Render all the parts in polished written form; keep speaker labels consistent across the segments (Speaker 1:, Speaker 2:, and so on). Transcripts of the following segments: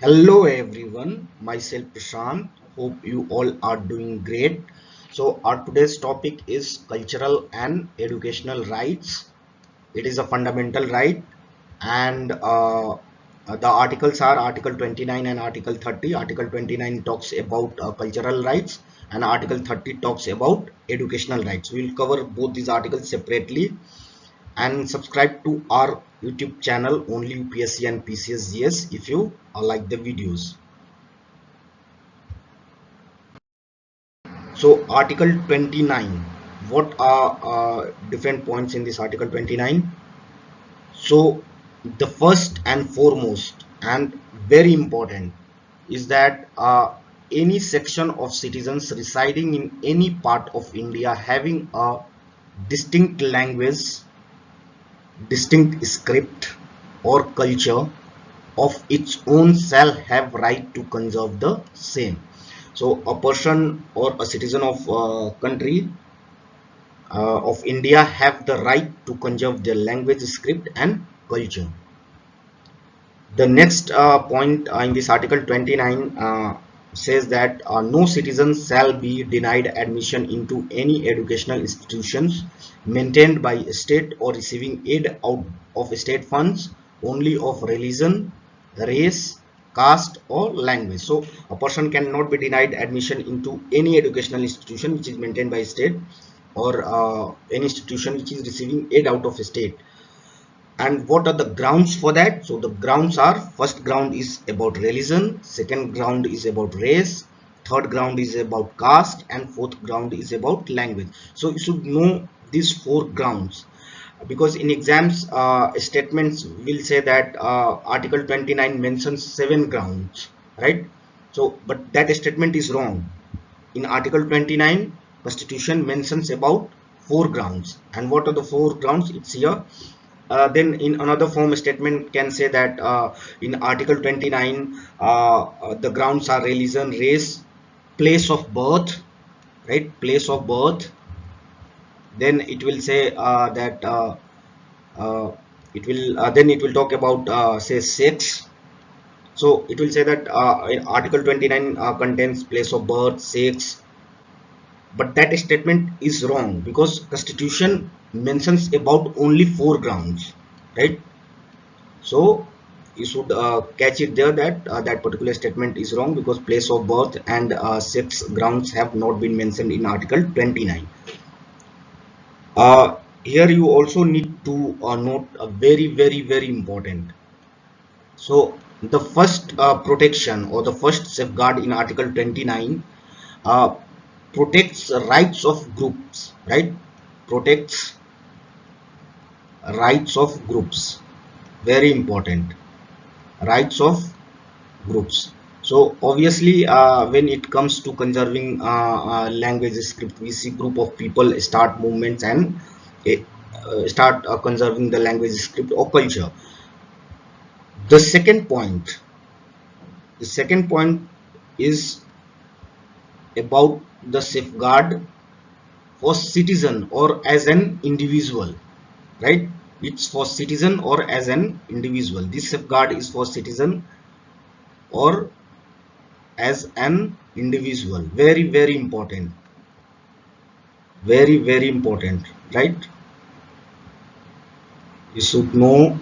Speaker 1: Hello everyone, myself Prashant. Hope you all are doing great. So our today's topic is cultural and educational rights. It is a fundamental right, and the articles are Article 29 and Article 30. Article 29 talks about cultural rights, and Article 30 talks about educational rights. We will cover both these articles separately, and subscribe to our YouTube channel Only UPSC and PCSGS if you like the videos. So Article 29, what are different points in this Article 29? So the first and foremost and very important is that any section of citizens residing in any part of India having a distinct language, distinct script or culture of its own shall have right to conserve the same. So a person or a citizen of country of India have the right to conserve their language, script and culture. The next point in this Article 29 says that no citizen shall be denied admission into any educational institutions maintained by state or receiving aid out of state funds only of religion, race, caste or language. So a person cannot be denied admission into any educational institution which is maintained by state or any institution which is receiving aid out of state. And what are the grounds for that? So the grounds are: first ground is about religion, second ground is about race, third ground is about caste, and fourth ground is about language. So you should know these four grounds, because in exams statements will say that Article 29 mentions 7 grounds, right? So but that statement is wrong. In Article 29 Constitution mentions about 4 grounds. And what are the 4 grounds? It's here. Then in another form statement can say that in Article 29 the grounds are religion, race, place of birth, right? Place of birth. Then it will say that uh, it will then it will talk about say sex. So it will say that Article 29 contains place of birth, sex, but that statement is wrong because Constitution mentions about only 4 grounds, right? So you should catch it there that that particular statement is wrong, because place of birth and sex grounds have not been mentioned in Article 29. Here you also need to note a very important. So the first protection or the first safeguard in Article 29 uh, protects rights of groups, right? Protects rights of groups. Very important. Rights of groups. So obviously when it comes to conserving language script, we see group of people start movements and start conserving the language script or culture. The second point is about the safeguard for citizen or as an individual, right? It's for citizen or as an individual. This safeguard is for citizen or as an individual. Very important. Very important, right? You should know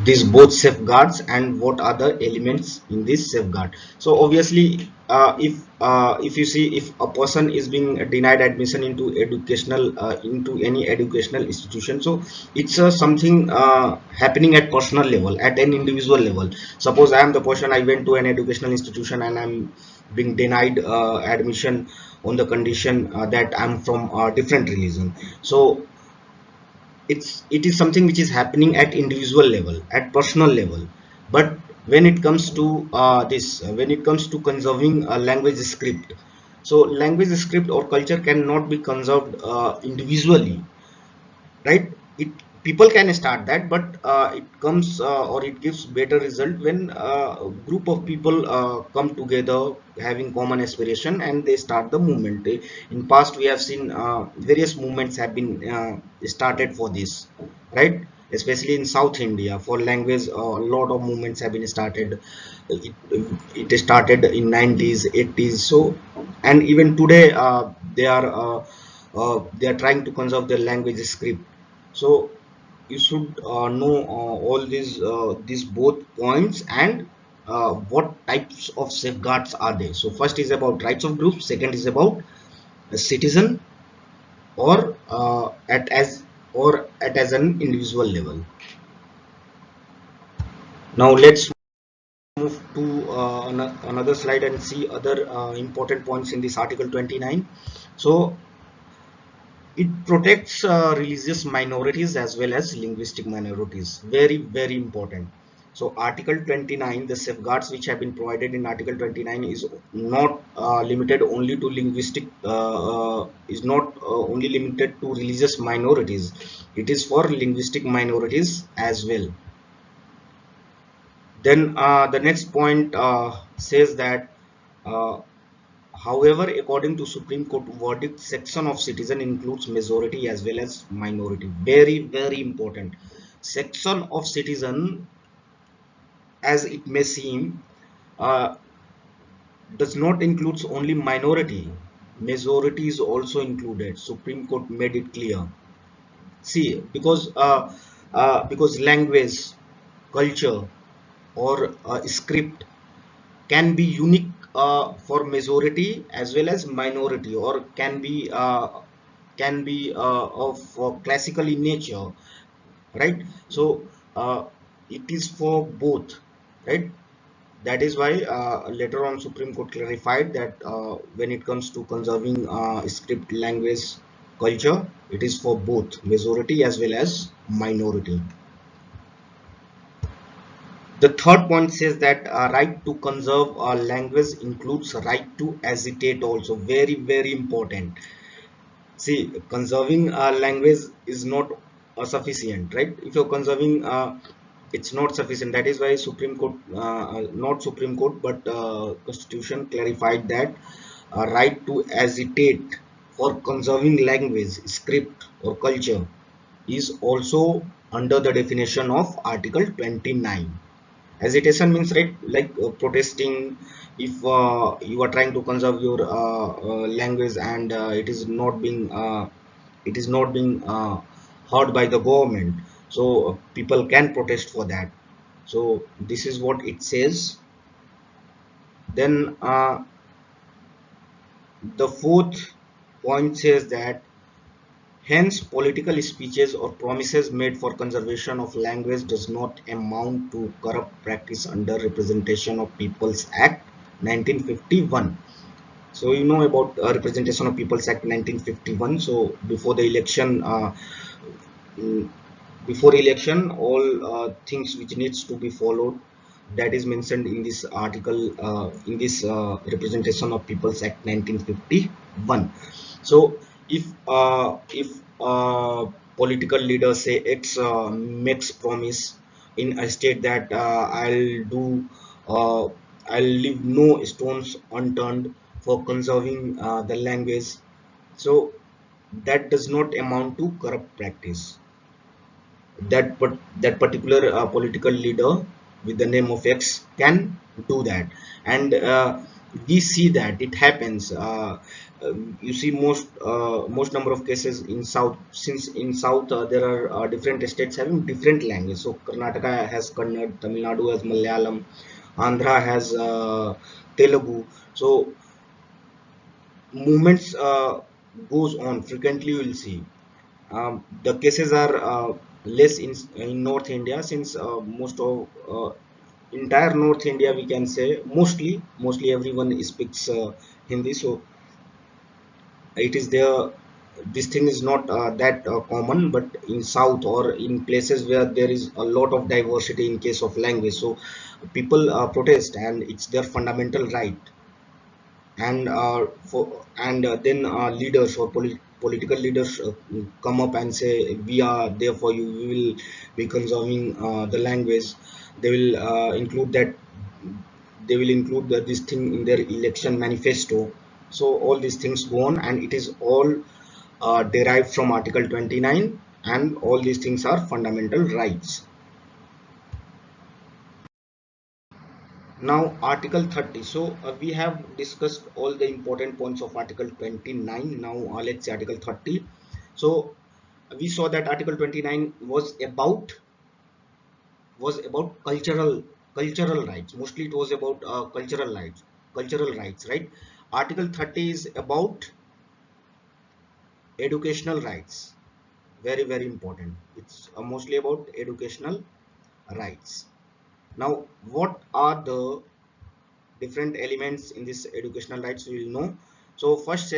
Speaker 1: these both safeguards and what are the elements in this safeguard. So obviously if you see, if a person is being denied admission into educational into any educational institution, so it's something happening at personal level, at an individual level. Suppose I am the person, I went to an educational institution and I'm being denied admission on the condition that I'm from a different religion. So it is something which is happening at individual level, at personal level. But when it comes to when it comes to conserving a language script, so language script or culture cannot be conserved individually, right? It People can start that, but it comes or it gives better result when a group of people come together having common aspiration and they start the movement. In past we have seen various movements have been started for this, right? especially in South India. For language, a lot of movements have been started. It started in 90s, 80s. So, and even today, they are trying to conserve their language script. So you should know all these both points, and what types of safeguards are there. So first is about rights of groups, second is about a citizen, or at as an individual level. Now let's move to another slide and see other important points in this article 29. So it protects religious minorities as well as linguistic minorities. Very, very important. So Article 29, the safeguards which have been provided in Article 29 is not limited only to linguistic, is not only limited to religious minorities. It is for linguistic minorities as well. Then the next point says that uh, however, according to Supreme Court verdict, section of citizen includes majority as well as minority. Very, very important. Section of citizen, as it may seem, uh, does not includes only minority. Majority is also included. Supreme Court made it clear. See, because language, culture, or script can be unique for majority as well as minority, or can be of classical in nature, right? So it is for both, right? That is why later on Supreme Court clarified that when it comes to conserving script, language, culture, it is for both majority as well as minority. The third point says that right to conserve language includes right to agitate also. Very, very important. See, conserving language is not sufficient, right? If you're conserving, it's not sufficient. That is why Supreme Court, not Supreme Court, but Constitution clarified that right to agitate for conserving language, script, or culture is also under the definition of Article 29. Agitation means, right, like protesting. If you are trying to conserve your language, and it is not being heard by the government, so people can protest for that. So this is what it says. Then the fourth point says that hence political speeches or promises made for conservation of language does not amount to corrupt practice under Representation of People's Act 1951. So you know about Representation of People's Act 1951. So mm, before election, all things which needs to be followed, that is mentioned in this article, in this Representation of People's Act 1951. So if political leaders say X makes promise in a state that uh, I'll leave no stones unturned for conserving the language, so that does not amount to corrupt practice. That particular political leader with the name of X can do that, and we see that it happens. You see most number of cases in South, since in South there are different states having different language. So Karnataka has Kannada, Tamil Nadu has Malayalam, Andhra has Telugu. So movements goes on frequently. You will see the cases are less in North India, since most of entire North India, we can say, mostly everyone speaks Hindi. So it is there. This thing is not that common, but in South or in places where there is a lot of diversity in case of language, so people protest, and it's their fundamental right. And and then leaders or political leaders come up and say, we are there for you, we will be conserving the language. They will include that, this thing in their election manifesto. So all these things go on, and it is all derived from Article 29. and all these things are fundamental rights. Now article 30. So we have discussed all the important points of article 29. Now let's say article 30. So we saw that article 29 was about cultural rights. Mostly it was about cultural rights, right? Article 30 is about educational rights. Very, very important. It's mostly about educational rights. Now what are the different elements in this educational rights, we will know. So first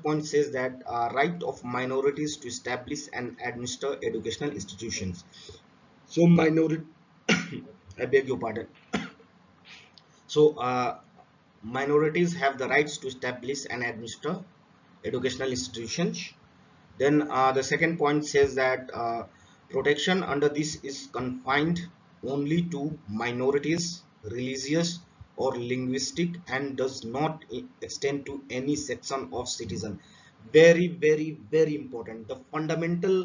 Speaker 1: point says that right of minorities to establish and administer educational institutions. So minority I beg your pardon. So minorities have the rights to establish and administer educational institutions. Then the second point says that protection under this is confined only to minorities, religious or linguistic, and does not extend to any section of citizen. Very, very, very important. The fundamental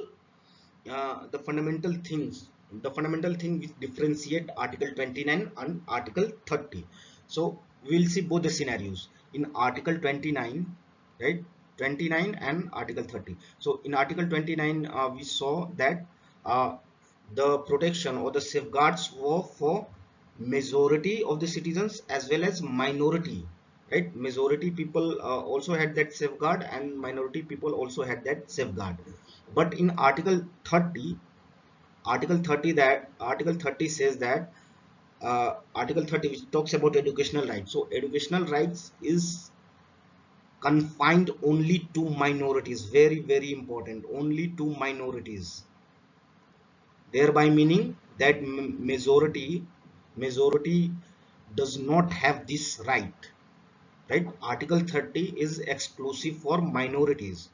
Speaker 1: thing which differentiate article 29 and article 30. So we'll see both the scenarios in article 29, right? 29 and article 30. So in article 29 we saw that uh, the protection or the safeguards were for majority of the citizens as well as minority, right? Majority people also had that safeguard and minority people also had that safeguard. But in article 30 says that article 30 which talks about educational rights. So educational rights is confined only to minorities. Very, very important. Only to minorities, thereby meaning that majority does not have this right, right? Article 30 is exclusive for minorities.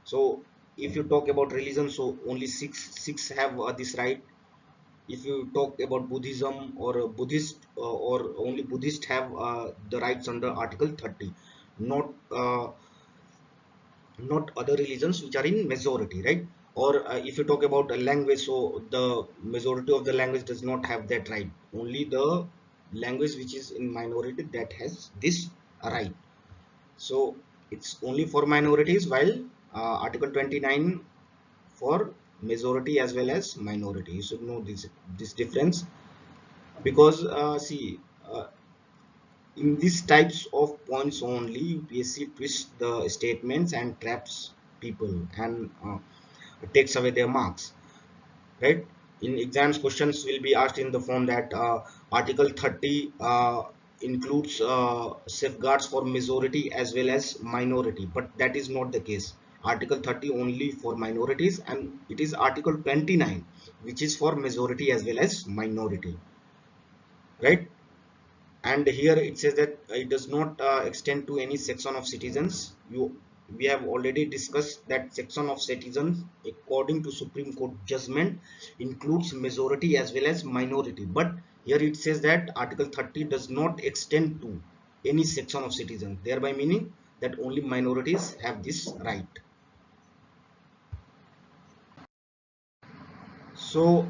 Speaker 1: So if you talk about religion, so only six have this right. If you talk about Buddhism or Buddhist or only Buddhist have the rights under article 30, not not other religions which are in majority, right? Or if you talk about a language, so the majority of the language does not have that right. Only the language which is in minority that has this right. So it's only for minorities, while article 29 for majority as well as minority. You should know this difference, because see, in these types of points only UPSC twists the statements and traps people and takes away their marks, right? In exams, questions will be asked in the form that article 30 includes safeguards for majority as well as minority, but that is not the case. Article 30 only for minorities, and it is article 29 which is for majority as well as minority, right? And here it says that it does not extend to any section of citizens. We have already discussed that section of citizens according to Supreme Court judgment includes majority as well as minority, but here it says that article 30 does not extend to any section of citizens, thereby meaning that only minorities have this right. So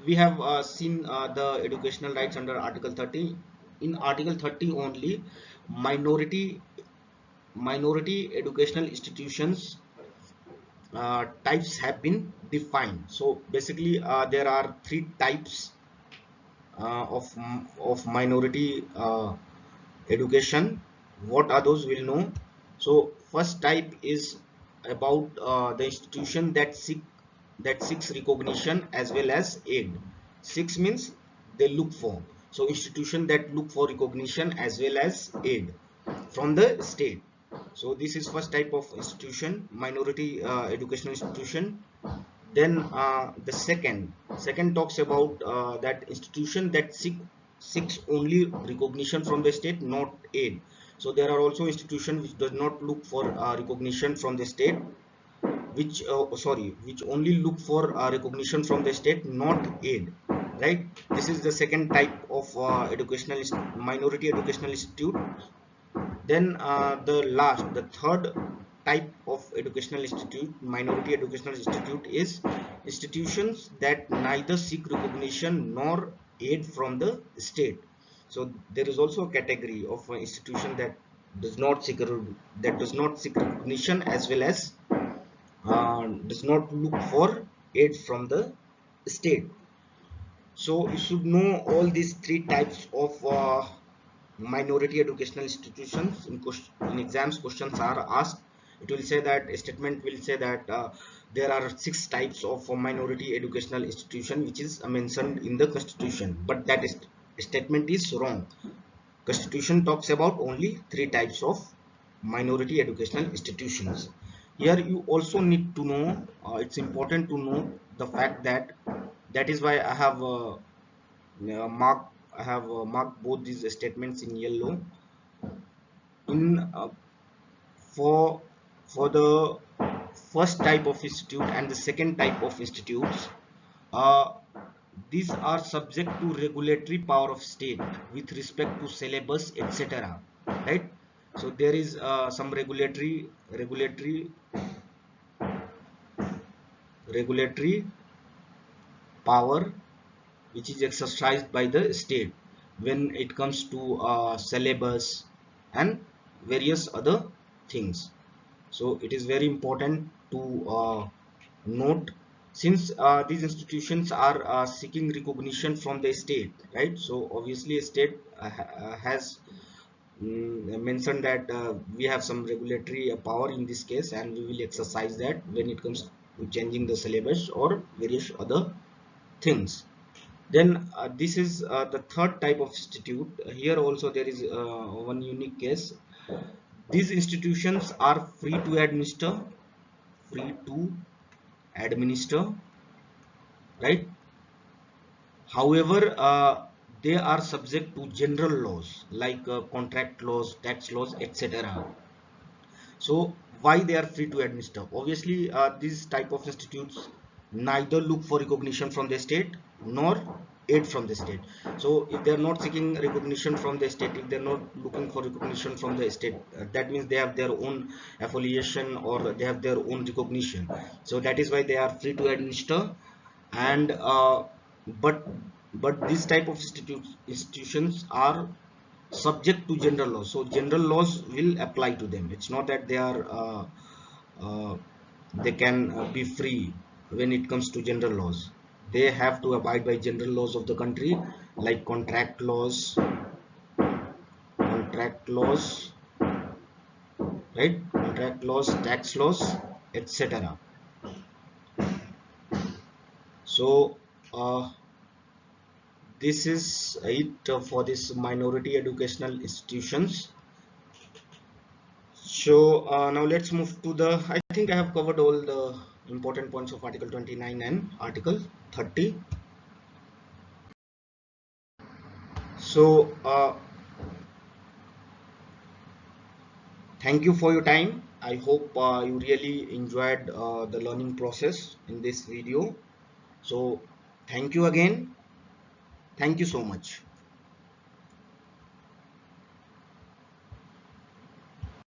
Speaker 1: we have seen the educational rights under article 30. In article 30 only, minority minority educational institutions types have been defined. So basically there are three types of minority education. What are those, we'll know. So first type is about the institution that seeks recognition as well as aid. Six means they look for. So institution that look for recognition as well as aid from the state. So this is first type of institution, minority educational institution. Then the second talks about that institution that seeks only recognition from the state, not aid. So there are also institutions which does not look for recognition from the state, which only look for recognition from the state, not aid, right? This is the second type of minority educational institute. Then the third type of educational institute, minority educational institute is institutions that neither seek recognition nor aid from the state. So there is also a category of an institution that does not seek recognition, as well as does not look for aid from the state. So you should know all these three types of minority educational institutions. In exams, questions are asked. It will say that, a statement will say that there are 6 types of minority educational institution which is mentioned in the constitution, but that is statement is wrong. Constitution talks about only 3 types of minority educational institutions. Here you also need to know, it's important to know the fact that, that is why I have marked both these statements in yellow. In for the first type of institute and the second type of institutes, uh, these are subject to regulatory power of state with respect to syllabus, etc. Right? So there is some regulatory power which is exercised by the state when it comes to syllabus and various other things. So it is very important to note, since these institutions are seeking recognition from the state, right? So obviously a state has mentioned that we have some regulatory power in this case, and we will exercise that when it comes to changing the syllabus or various other things. Then this is the third type of institute. Here also there is one unique case. These institutions are free to administer, right? However, they are subject to general laws like contract laws, tax laws, etc. So why they are free to administer? Obviously, these type of institutes neither look for recognition from the state nor aid from the state. So if they are not seeking recognition from the state, if they are not looking for recognition from the state, that means they have their own affiliation or they have their own recognition. So that is why they are free to administer. And but this type of institutions are subject to general laws, so general laws will apply to them. It's not that they are uh, they can be free when it comes to general laws. They have to abide by general laws of the country, like contract laws, right? Contract laws, tax laws, etc. So this is it for this minority educational institutions. So now let's move to the, I think I have covered all the important points of Article 29 and Article 30. So thank you for your time. I hope you really enjoyed the learning process in this video. So thank you again. Thank you so much.